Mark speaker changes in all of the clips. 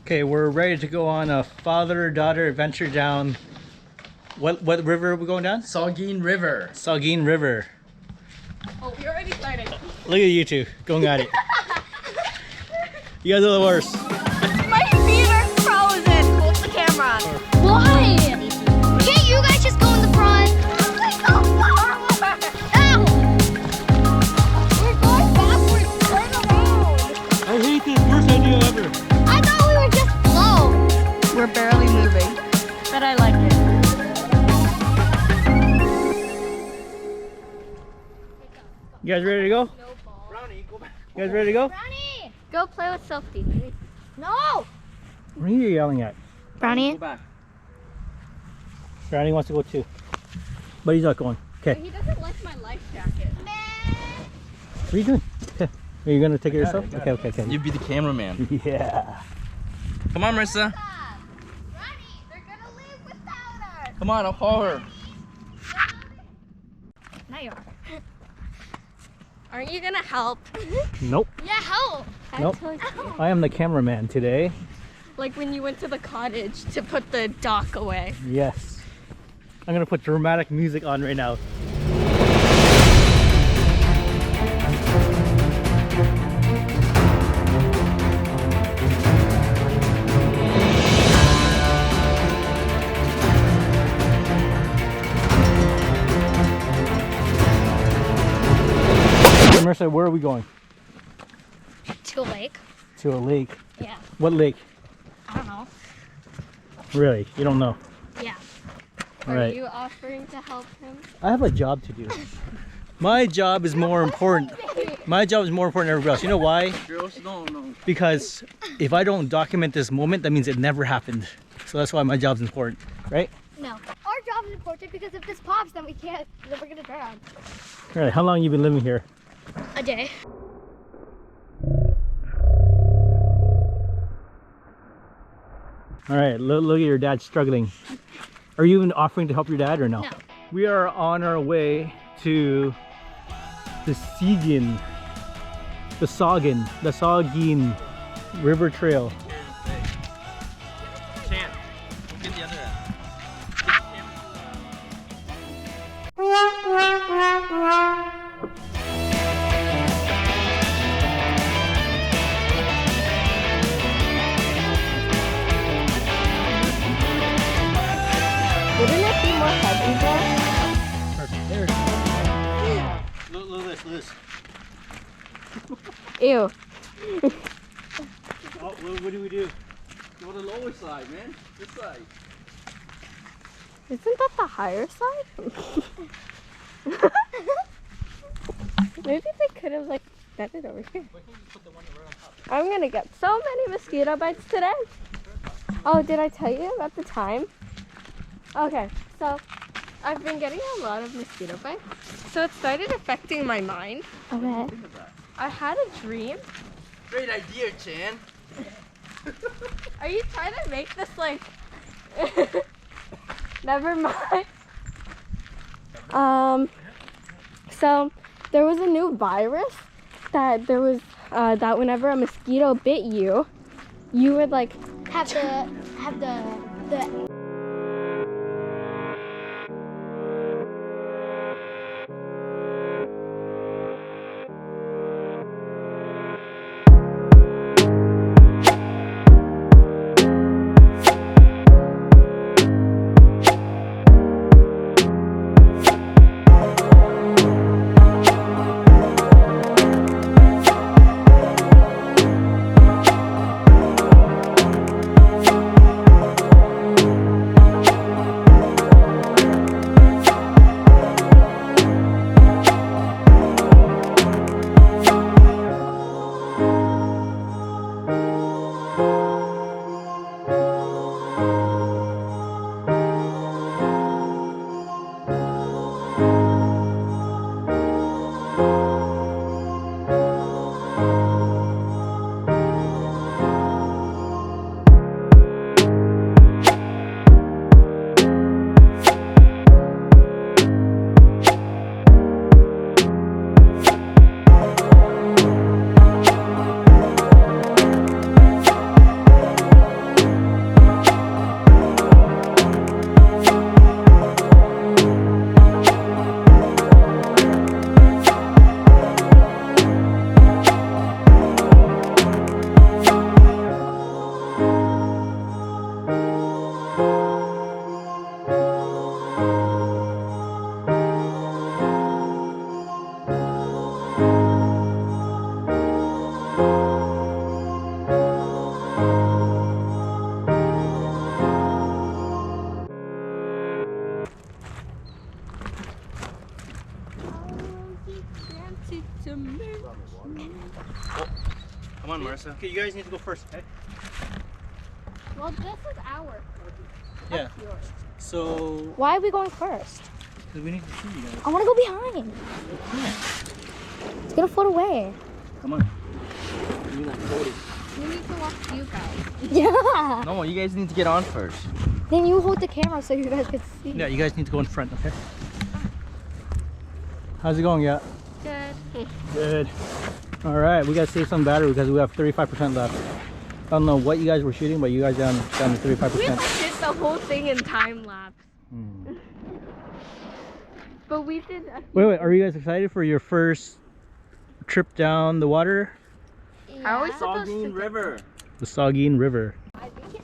Speaker 1: Okay, we're ready to go on a father-daughter adventure down. What river are we going down?
Speaker 2: Saugeen River.
Speaker 1: Saugeen River.
Speaker 3: Oh, we already started.
Speaker 1: Look at you two going at it. You guys are the worst.
Speaker 3: My feet are frozen. Hold the camera.
Speaker 4: Why? Can't you guys just go in the front? Ow! We're going backwards. Turn around.
Speaker 1: I hate this. Worst idea ever.
Speaker 4: I thought we were just slow.
Speaker 3: We're barely moving, but I like it.
Speaker 1: You guys ready to go?
Speaker 2: Brownie, go back.
Speaker 1: You guys ready to go?
Speaker 4: Brownie!
Speaker 3: Go play with Sophie.
Speaker 4: No!
Speaker 1: What are you yelling at?
Speaker 4: Brownie?
Speaker 2: Go back.
Speaker 1: Brownie wants to go too. But he's not going. Okay.
Speaker 3: He doesn't like my life jacket.
Speaker 1: What are you doing? Okay. Are you going to take it yourself? Okay.
Speaker 2: You be the cameraman.
Speaker 1: Yeah.
Speaker 2: Come on, Marissa.
Speaker 4: Brownie, they're gonna leave without us.
Speaker 2: Come on, I'll call her.
Speaker 4: Now you are.
Speaker 3: Aren't you gonna help?
Speaker 1: Nope.
Speaker 4: Yeah, help!
Speaker 1: Nope.
Speaker 3: Until it's-
Speaker 1: I am the cameraman today.
Speaker 3: Like when you went to the cottage to put the dock away.
Speaker 1: Yes. I'm going to put dramatic music on right now. Marissa, where are we going?
Speaker 4: To a lake.
Speaker 1: To a lake.
Speaker 4: Yeah.
Speaker 1: What lake?
Speaker 4: I don't know.
Speaker 1: Really? You don't know?
Speaker 4: Yeah.
Speaker 1: All
Speaker 3: Are
Speaker 1: right.
Speaker 3: you offering to help him?
Speaker 1: I have a job to do. My job is more important. My job is more important than everybody else. You know why?
Speaker 2: Girls, no.
Speaker 1: Because if I don't document this moment, that means it never happened. So that's why my job's important, right?
Speaker 4: No. Our job is important because if this pops, then then we're gonna drown.
Speaker 1: All right. How long have you been living here?
Speaker 4: A day.
Speaker 1: All right. Look at your dad struggling. Are you even offering to help your dad or no?
Speaker 4: No.
Speaker 1: We are on our way to the Saugeen, the Saugeen River Trail.
Speaker 2: Chan, get the other end.
Speaker 3: Wouldn't it be more heavy though?
Speaker 1: Perfect. There it is. Look at this.
Speaker 3: Ew.
Speaker 1: Oh, what do we do?
Speaker 2: Go to the lower side, man. This side.
Speaker 3: Isn't that the higher side? Maybe they could have like set it over here. I'm gonna get so many mosquito bites today. Oh, did I tell you about the time? Okay, so I've been getting a lot of mosquito bites. So it started affecting my mind.
Speaker 4: Okay.
Speaker 3: I had a dream.
Speaker 2: Great idea, Chan.
Speaker 3: Are you trying to make this like... Never mind. So there was a new virus that that whenever a mosquito bit you, you would like
Speaker 4: Have the
Speaker 2: on, Marissa.
Speaker 1: Okay, you guys need to go first, okay?
Speaker 3: Well, this is ours.
Speaker 1: Yeah. So,
Speaker 3: Why are we going first?
Speaker 1: because we need to see you guys.
Speaker 3: I want to go behind. It's gonna float away.
Speaker 1: Come on.
Speaker 2: You're not floating.
Speaker 3: We need to watch you guys. Yeah.
Speaker 2: No, you guys need to get on first.
Speaker 3: Then you hold the camera so you guys can see.
Speaker 1: Yeah, you guys need to go in front, okay? How's it going, yeah?
Speaker 3: Good.
Speaker 1: Good. All right, we gotta save some battery because we have 35% left. I don't know what you guys were shooting, but you guys down to 35%.
Speaker 3: We did the whole thing in time lapse. But we did.
Speaker 1: Wait, are you guys excited for your first trip down the water?
Speaker 3: I always supposed to
Speaker 2: Saugeen
Speaker 3: go-
Speaker 2: River.
Speaker 1: The Saugeen River.
Speaker 3: I think you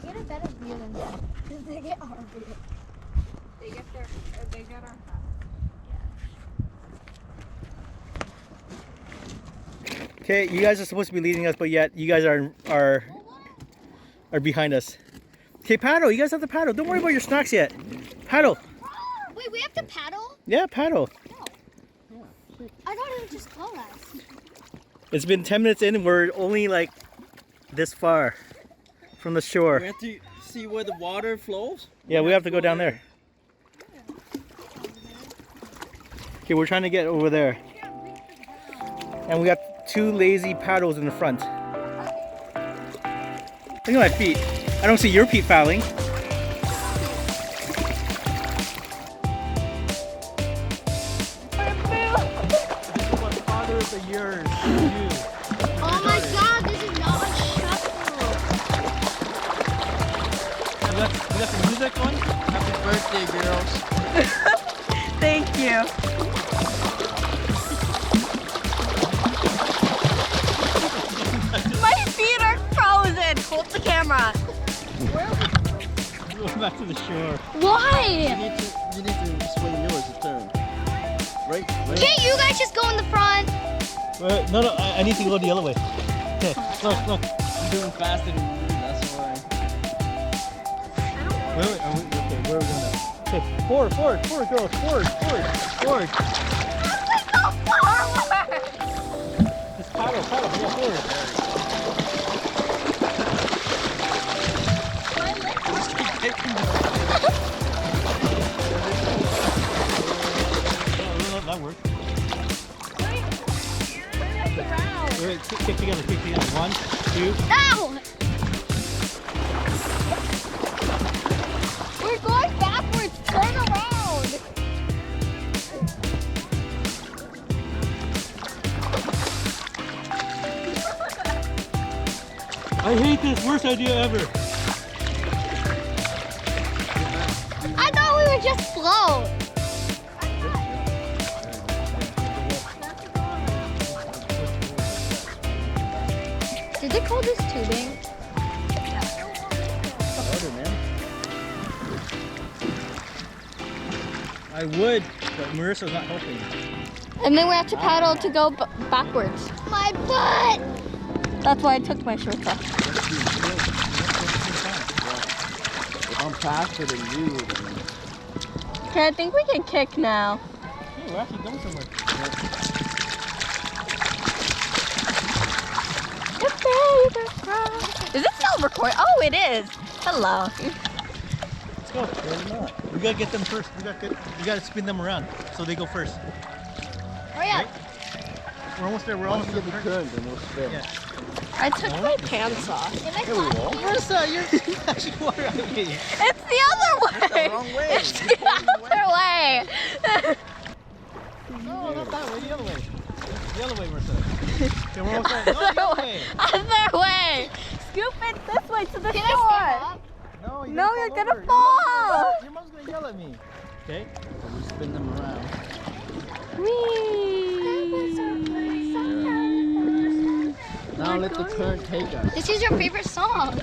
Speaker 3: get a better view than that. Because they get our view. They get our
Speaker 1: Okay, you guys are supposed to be leading us, but yet you guys are behind us. Okay, paddle. You guys have to paddle. Don't worry about your snacks yet. Paddle.
Speaker 4: Wait, we have to paddle?
Speaker 1: Yeah, paddle.
Speaker 4: I thought it would just call us.
Speaker 1: It's been 10 minutes in and we're only like this far from the shore.
Speaker 2: We have to see where the water flows.
Speaker 1: Yeah, we have to go down there. Okay, we're trying to get over there. And we got 2 lazy paddles in the front. Look at my feet. I don't see your feet paddling.
Speaker 4: Oh my god, this is not a shuffle.
Speaker 1: We got some music going?
Speaker 2: Happy birthday, girls.
Speaker 3: Thank you. My feet are frozen. Hold the camera.
Speaker 1: We're going back to the shore.
Speaker 3: Why?
Speaker 2: You need to swing yours to turn. Right?
Speaker 4: Can't you guys just go in the front?
Speaker 1: No, I need to go the other way. Okay, look.
Speaker 2: I'm doing faster than you, that's why.
Speaker 1: Wait, okay, where are we going now? Okay, forward, girls, forward. Just paddle, go forward. That worked. Wait, kick together. 1, 2.
Speaker 4: Ow! We're going backwards. Turn around.
Speaker 1: I hate this, worst idea ever.
Speaker 4: I thought we would just float. Did they call this tubing?
Speaker 1: I would, but Marissa's not helping.
Speaker 3: And then we have to paddle to go backwards.
Speaker 4: My butt!
Speaker 3: That's why I took my shorts off.
Speaker 2: If I'm faster than you, then...
Speaker 3: Okay, I think we can kick now.
Speaker 1: Hey, we're actually going somewhere.
Speaker 3: Is it still recording? Oh, it is. Hello.
Speaker 1: Let's go. We gotta get them first. We gotta spin them around so they go first.
Speaker 4: Oh yeah.
Speaker 1: Right? We're almost there.
Speaker 2: Once you get the turn, then we'll spin.
Speaker 1: Yeah.
Speaker 3: I took my pants off.
Speaker 2: Here we go.
Speaker 1: Marissa, you're actually water out of me.
Speaker 3: It's the other way.
Speaker 2: It's the wrong way.
Speaker 3: It's the other way.
Speaker 1: No, not that way. The other way. The other way, Marissa. Okay, we're almost there. No, the other way.
Speaker 3: Other way. Scoop it this way to the
Speaker 4: Can I
Speaker 3: shore.
Speaker 4: stand up?
Speaker 1: No,
Speaker 3: You're gonna
Speaker 1: over.
Speaker 3: fall.
Speaker 1: Your mom's gonna yell at me. Okay. So we spin them around.
Speaker 2: Now let the current take us.
Speaker 4: This is your favorite song.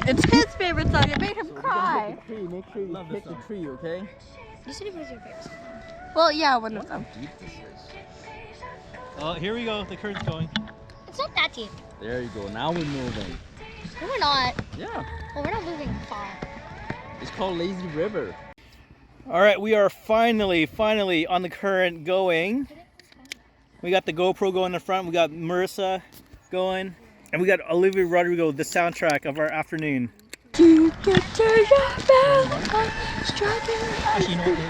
Speaker 3: It's his favorite song. It made him cry.
Speaker 2: Tree, make sure you hit the tree, okay?
Speaker 4: You said it was your favorite song.
Speaker 3: Well, yeah, one of them.
Speaker 2: Deep this is.
Speaker 1: Oh, here we go. The current's going.
Speaker 4: It's not that deep.
Speaker 2: There you go. Now we're moving.
Speaker 4: No, we're not.
Speaker 2: Yeah.
Speaker 4: Well, we're not moving far.
Speaker 2: It's called Lazy River.
Speaker 1: All right, we are finally on the current going. We got the GoPro going in the front. We got Marissa going. And we got Olivia Rodrigo, the soundtrack of our afternoon.
Speaker 3: Actually, you know what?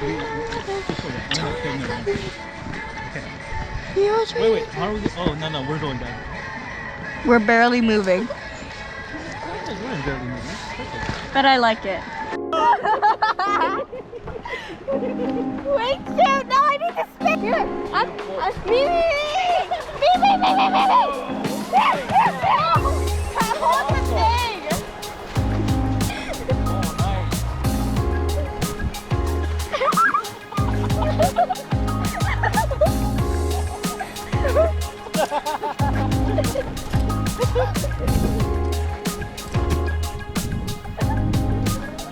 Speaker 1: Wait, how are we? Oh, no, we're going down.
Speaker 3: We're barely moving,
Speaker 1: We're barely moving.
Speaker 3: but I like it. Wait, shit! No, I need to spin. Here, me. Hold the thing.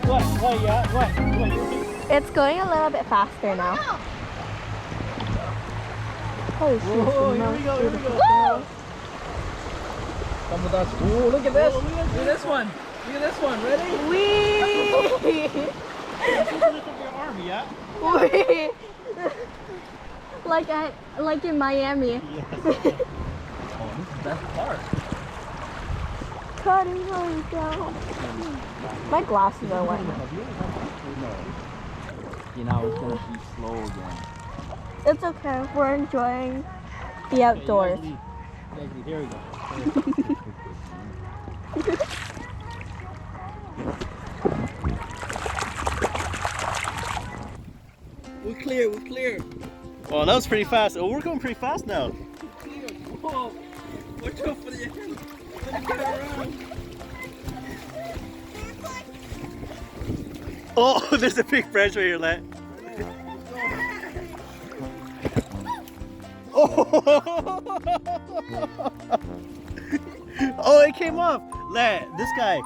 Speaker 1: What?
Speaker 3: It's going a little bit faster now. Holy shit!
Speaker 1: Whoa, here we go.
Speaker 2: Come with us. Ooh, look at this. Look at this one. Look at this one. Ready?
Speaker 3: Wee!
Speaker 1: Your arm, yeah?
Speaker 3: Wee! Like in Miami.
Speaker 1: Yes.
Speaker 2: Oh, this is the best part.
Speaker 3: Cutting her down. My glasses are wet.
Speaker 2: You know, it's gonna be slow again.
Speaker 3: It's okay. We're enjoying the outdoors.
Speaker 1: Here we go.
Speaker 2: We're clear.
Speaker 1: Oh, that was pretty fast. Oh, we're going pretty fast now.
Speaker 2: Clear. Whoa. Watch out for the end. Let me get around.
Speaker 1: Oh, there's a big branch right here, Let. Oh, it came off. Let, this guy.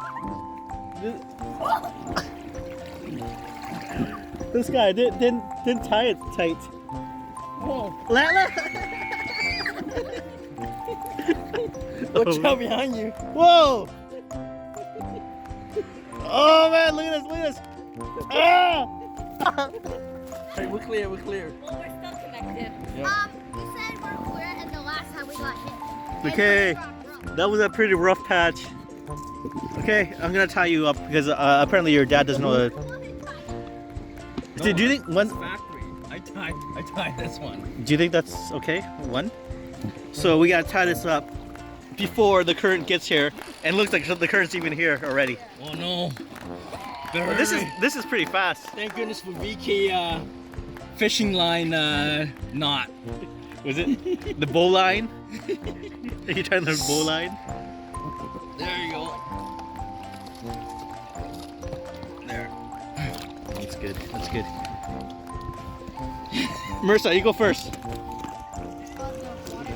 Speaker 1: This guy didn't tie it tight.
Speaker 2: Whoa.
Speaker 1: Let.
Speaker 2: Watch out behind you.
Speaker 1: Whoa! Oh man, look at this, Ah!
Speaker 2: Alright, we're clear.
Speaker 3: Well, we're still connected.
Speaker 4: We said we're clear, and the last time we got hit.
Speaker 1: Okay,
Speaker 4: And we got rough.
Speaker 1: that was a pretty rough patch. Okay, I'm gonna tie you up because apparently your dad doesn't know that. Do you think one?
Speaker 2: Factory. I tied this one.
Speaker 1: Do you think that's okay? One. So we gotta tie this up before the current gets here, and it looks like the current's even here already.
Speaker 2: Oh no.
Speaker 1: But this is pretty fast.
Speaker 2: Thank goodness for VK fishing line knot.
Speaker 1: Was it the bow line? Are you trying the bow line?
Speaker 2: There you go. There.
Speaker 1: That's good. That's good. Marissa, you go first.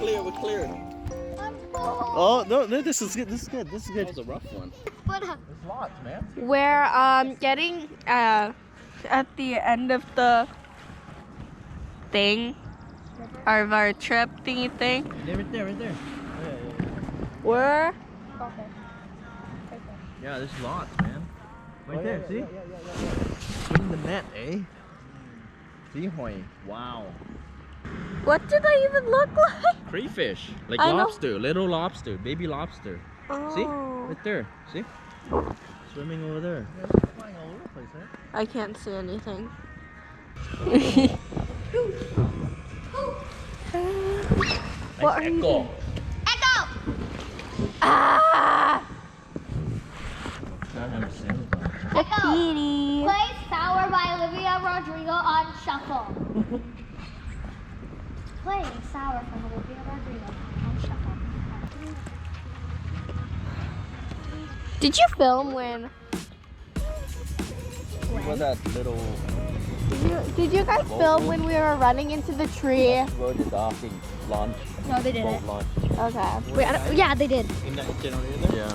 Speaker 2: We're clear.
Speaker 1: Oh no, this is good. This is good. This is
Speaker 2: That
Speaker 1: good.
Speaker 2: was a rough one.
Speaker 4: But
Speaker 2: There's lots, man.
Speaker 3: We're getting at the end of the thing of our trip thingy thing.
Speaker 2: Right there.
Speaker 3: We're
Speaker 2: Yeah, there's lots, man. Right there, see? Put in the net, eh? See, Hoy. Wow.
Speaker 3: what did they even look like?
Speaker 2: Crayfish. Like
Speaker 3: I know.
Speaker 2: lobster, little lobster, baby lobster. See?
Speaker 3: Oh.
Speaker 2: Right there. See? Swimming over there.
Speaker 1: Flying all over the place, eh?
Speaker 3: I can't see anything. What are you
Speaker 2: Echo.
Speaker 3: doing?
Speaker 4: Echo!
Speaker 3: Ah!
Speaker 4: Echo!
Speaker 3: Kitty.
Speaker 4: Play Sour by Olivia Rodrigo on shuffle. Play Sour from Olivia Rodrigo on shuffle.
Speaker 3: Did you film when?
Speaker 2: What that little
Speaker 3: Did you guys film when we were running into the tree?
Speaker 2: road is docking launch?
Speaker 4: No, they didn't.
Speaker 2: Boat launch.
Speaker 3: Okay.
Speaker 4: Wait, yeah, they did.
Speaker 1: In that generator there?
Speaker 2: Yeah.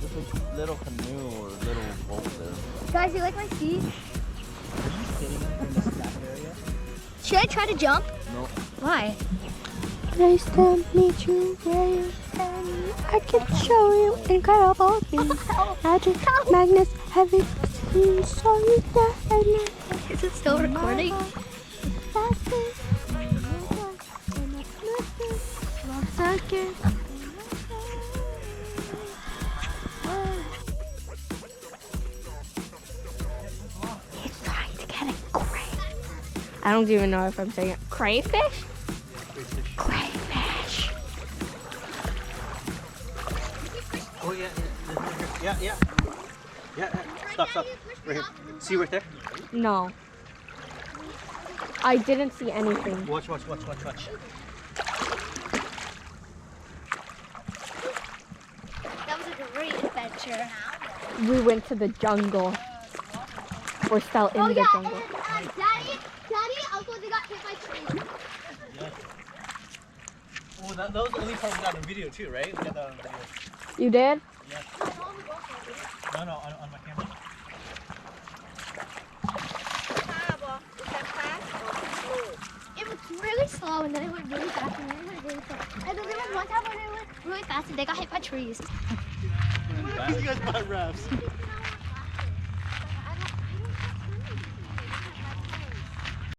Speaker 2: Just a little canoe or little boat there.
Speaker 4: Guys, you like my feet?
Speaker 1: Are you sitting in the stack area?
Speaker 4: Should I try to jump?
Speaker 2: No.
Speaker 4: Why?
Speaker 3: Nice to meet you where you stand. I can show you incredible things. Magic, magnets, heavy, so you
Speaker 4: Is it still recording?
Speaker 3: sucker. He's trying to get a crayfish. I don't even know if I'm saying it. Crayfish? Crayfish.
Speaker 1: Oh yeah, yeah. Stop. Right here. See right there?
Speaker 3: No. I didn't see anything.
Speaker 1: Watch.
Speaker 4: That was a great adventure.
Speaker 3: We went to the jungle. We're still in the jungle.
Speaker 4: And Daddy, Uncle, they got hit by trees.
Speaker 1: Well, that was the only part we got on video too, right? We got that on video.
Speaker 3: You did?
Speaker 1: Yeah. No, on my camera.
Speaker 4: It was really slow and then it went really fast and then it went really slow. And then there was one time when it went really fast and they got hit by trees.
Speaker 1: You guys bought rafts.